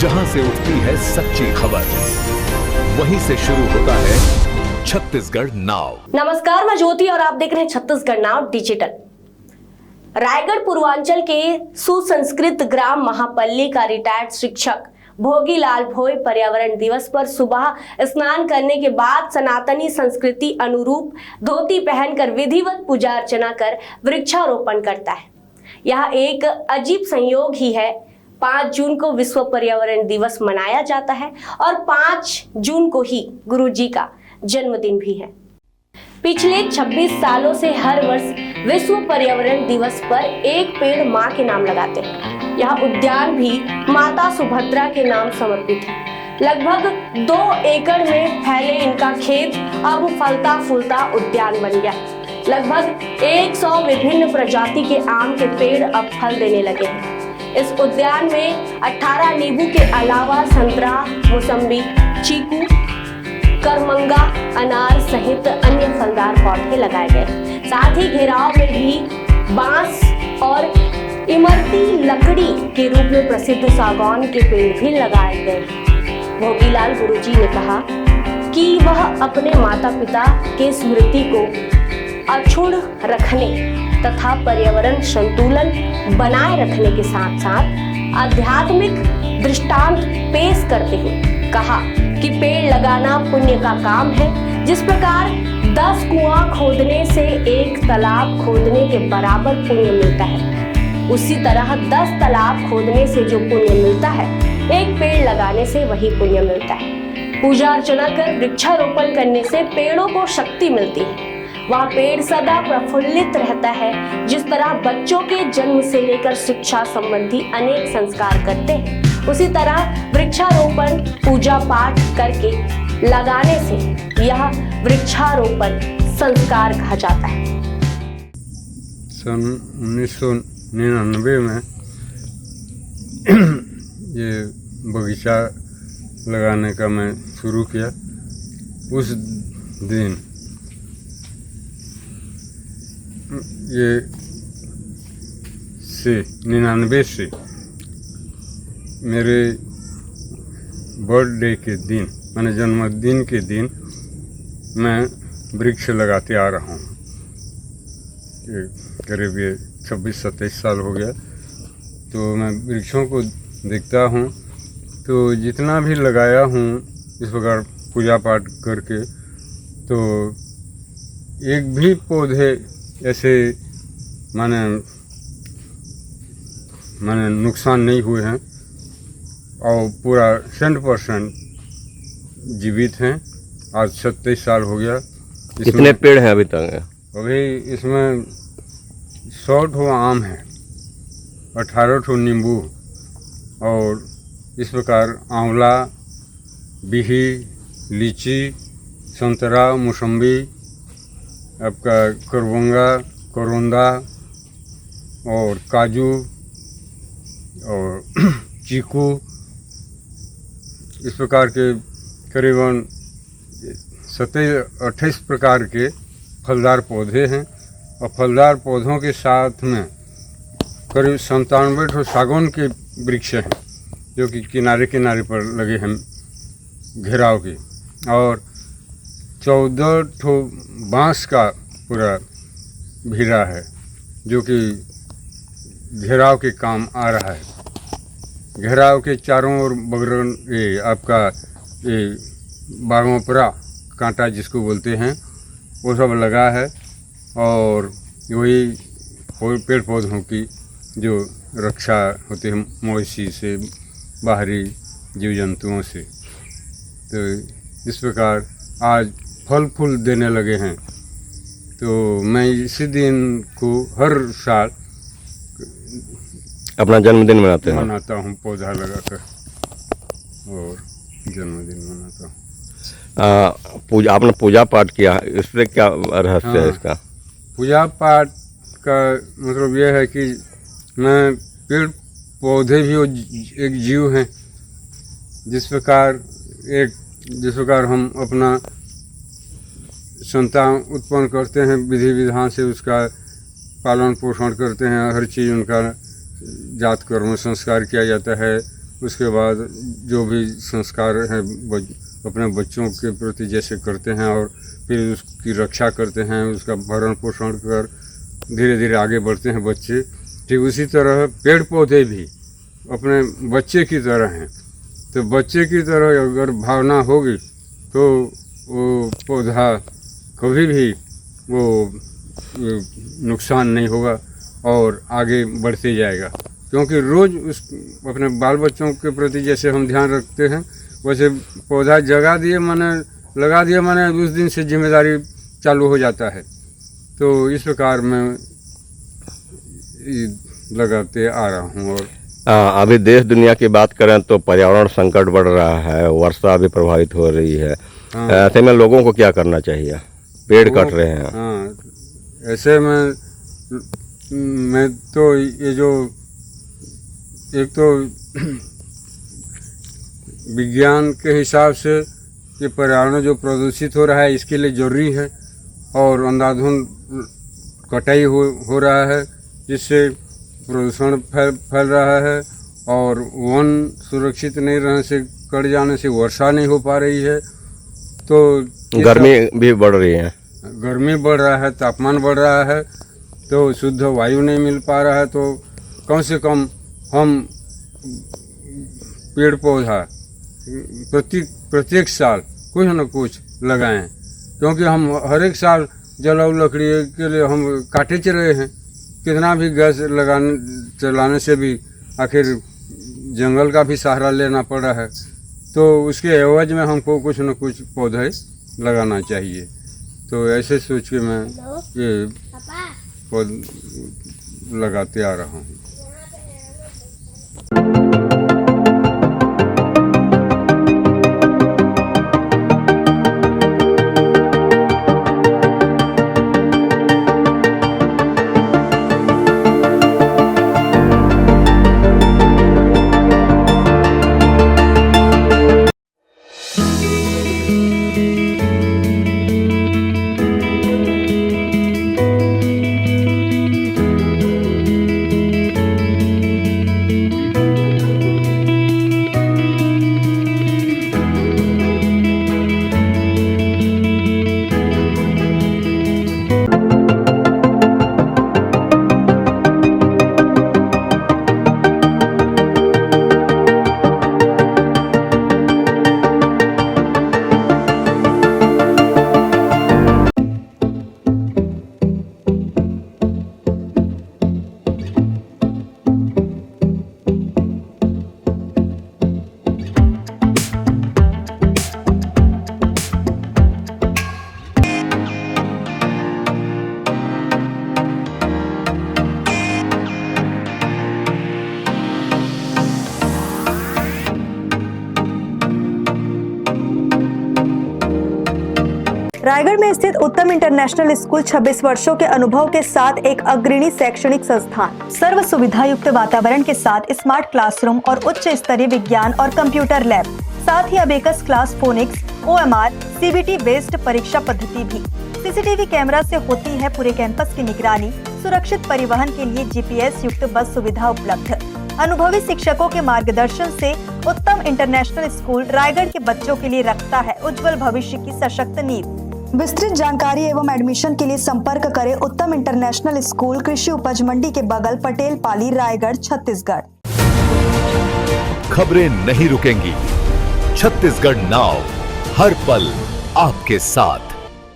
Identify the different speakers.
Speaker 1: जहां से उठती है सच्ची खबर, वहीं से शुरू होता है छत्तीसगढ़ नाव।
Speaker 2: नमस्कार, मैं ज्योति और आप देख रहे हैं छत्तीसगढ़ नाव डिजिटल। रायगढ़ पूर्वांचल के सुसंस्कृत ग्राम महापल्ली का रिटायर्ड शिक्षक भोगीलाल भोई पर्यावरण दिवस पर सुबह स्नान करने के बाद सनातनी संस्कृति अनुरूप धोती पहनकर विधिवत पूजा अर्चना कर वृक्षारोपण करता है। यह एक अजीब संयोग ही है। 5 जून को विश्व पर्यावरण दिवस मनाया जाता है और 5 जून को ही गुरुजी का जन्मदिन भी है। पिछले 26 सालों से हर वर्ष विश्व पर्यावरण दिवस पर एक पेड़ मां के नाम लगाते हैं। यह उद्यान भी माता सुभद्रा के नाम समर्पित है। लगभग 2 एकड़ में फैले इनका खेत अब फलता फूलता उद्यान बन गया। लगभग 100 विभिन्न प्रजाति के आम के पेड़ अब फल देने लगे हैं। इस उद्यान में 18 नींबू के अलावा संतरा, मौसम्बी, चीकू, करमंगा, अनार सहित अन्य फलदार पौधे लगाए गए। साथ ही घेराव में भी बांस और इमरती लकड़ी के रूप में प्रसिद्ध सागौन के पेड़ भी लगाए गए। भोगीलाल गुरुजी ने कहा कि वह अपने माता पिता के स्मृति को अक्षुण्ण रखने तथा पर्यावरण संतुलन बनाए रखने के साथ साथ आध्यात्मिक दृष्टांत पेश करते हुए कहा कि पेड़ लगाना पुण्य का काम है। जिस प्रकार 10 कुआं खोदने से एक तालाब खोदने के बराबर पुण्य मिलता है, उसी तरह 10 तालाब खोदने से जो पुण्य मिलता है, एक पेड़ लगाने से वही पुण्य मिलता है। पूजा अर्चना कर वृक्षारोपण करने से पेड़ों को शक्ति मिलती है। वह पेड़ सदा प्रफुल्लित रहता है। जिस तरह बच्चों के जन्म से लेकर शिक्षा संबंधी अनेक संस्कार करते हैं, उसी तरह वृक्षारोपण पूजा पाठ करके लगाने से यह वृक्षारोपण संस्कार कहा जाता है।
Speaker 3: सन 1999 में ये बगीचा लगाने का मैं शुरू किया। उस दिन ये 99 से मेरे बर्थडे के दिन, मैंने जन्मदिन के दिन मैं वृक्ष लगाते आ रहा हूँ। करीब ये 26-27 साल हो गया। तो मैं वृक्षों को देखता हूँ, तो जितना भी लगाया हूँ इस प्रकार पूजा पाठ करके, तो एक भी पौधे ऐसे माने नुकसान नहीं हुए हैं और पूरा 100% जीवित हैं। आज 27 साल हो गया।
Speaker 4: कितने पेड़ हैं अभी तक?
Speaker 3: अभी इसमें 100 ठो आम है, 18 ठो नींबू और इस प्रकार आंवला, बिही, लीची, संतरा, मौसम्बी, आपका करवंगा, करोंदा और काजू और चीकू, इस प्रकार के करीबन 27-28 प्रकार के फलदार पौधे हैं। और फलदार पौधों के साथ में करीब 97 ठो सागौन के वृक्ष हैं, जो कि किनारे किनारे पर लगे हैं घेराव के, और 14 ठो बांस का पूरा घेरा है, जो कि घेराव के काम आ रहा है। घेराव के चारों ओर बगरन ये आपका ये बागोपरा कांटा जिसको बोलते हैं, वो सब लगा है। और वही पेड़ पौधों की जो रक्षा होती है मवेशी से, बाहरी जीव जंतुओं से। तो इस प्रकार आज फल फूल देने लगे हैं। तो मैं इसी दिन को हर साल
Speaker 4: अपना जन्मदिन मनाता
Speaker 3: हूँ पौधा लगाकर और जन्मदिन मनाता हूँ।
Speaker 4: आपने पूजा पाठ किया, इससे क्या रहस्य है इसका?
Speaker 3: पूजा पाठ का मतलब यह है कि मैं पेड़ पौधे भी एक जीव हैं। जिस प्रकार हम अपना संतान उत्पन्न करते हैं, विधि विधान से उसका पालन पोषण करते हैं, हर चीज़ उनका जात कर्म संस्कार किया जाता है, उसके बाद जो भी संस्कार हैं अपने बच्चों के प्रति जैसे करते हैं और फिर उसकी रक्षा करते हैं, उसका भरण पोषण कर धीरे धीरे आगे बढ़ते हैं बच्चे। ठीक उसी तरह पेड़ पौधे भी अपने बच्चे की तरह हैं। तो बच्चे की तरह अगर भावना होगी तो वो पौधा कभी भी वो नुकसान नहीं होगा और आगे बढ़ते जाएगा। क्योंकि रोज़ उस अपने बाल बच्चों के प्रति जैसे हम ध्यान रखते हैं वैसे पौधा लगा दिए माने उस दिन से जिम्मेदारी चालू हो जाता है। तो इस प्रकार मैं लगाते आ रहा हूँ। और
Speaker 4: अभी देश दुनिया की बात करें तो पर्यावरण संकट बढ़ रहा है, वर्षा भी प्रभावित हो रही है।
Speaker 3: हाँ।
Speaker 4: ऐसे में लोगों को क्या करना चाहिए? पेड़ कट रहे हैं।
Speaker 3: हाँ, ऐसे में मैं तो ये जो एक तो विज्ञान के हिसाब से ये पर्यावरण जो प्रदूषित हो रहा है इसके लिए ज़रूरी है और अंधाधुंध कटाई हो रहा है जिससे प्रदूषण फैल रहा है और वन सुरक्षित नहीं रहने से कट जाने से वर्षा नहीं हो पा रही है। तो
Speaker 4: गर्मी भी बढ़ रही है,
Speaker 3: गर्मी बढ़ रहा है, तापमान बढ़ रहा है, तो शुद्ध वायु नहीं मिल पा रहा है। तो कम से कम हम पेड़ पौधा प्रत्येक साल कुछ न कुछ लगाएं, क्योंकि हम हर एक साल जलाऊ लकड़ी के लिए हम काटे चले हैं। कितना भी गैस चलाने से भी आखिर जंगल का भी सहारा लेना पड़ा है। तो उसके एवज में हमको कुछ न कुछ पौधे लगाना चाहिए। तो ऐसे सोच के मैं ये पौधे लगाते आ रहा हूँ।
Speaker 5: रायगढ़ में स्थित उत्तम इंटरनेशनल स्कूल 26 वर्षों के अनुभव के साथ एक अग्रणी शैक्षणिक संस्थान, सर्व सुविधा युक्त वातावरण के साथ स्मार्ट क्लासरूम और उच्च स्तरीय विज्ञान और कंप्यूटर लैब, साथ ही abacus class, phonics, OMR, CBT based परीक्षा पद्धति भी। CCTV कैमरा से होती है पूरे कैंपस की निगरानी। सुरक्षित परिवहन के लिए GPS युक्त बस सुविधा उपलब्ध। अनुभवी शिक्षकों के मार्गदर्शन से उत्तम इंटरनेशनल स्कूल रायगढ़ के बच्चों के लिए रखता है उज्जवल भविष्य की सशक्त नींव। विस्तृत जानकारी एवं एडमिशन के लिए संपर्क करें उत्तम इंटरनेशनल स्कूल, कृषि उपज मंडी के बगल, पटेल पाली, रायगढ़, छत्तीसगढ़।
Speaker 1: खबरें नहीं रुकेंगी, छत्तीसगढ़ नाउ हर पल आपके साथ।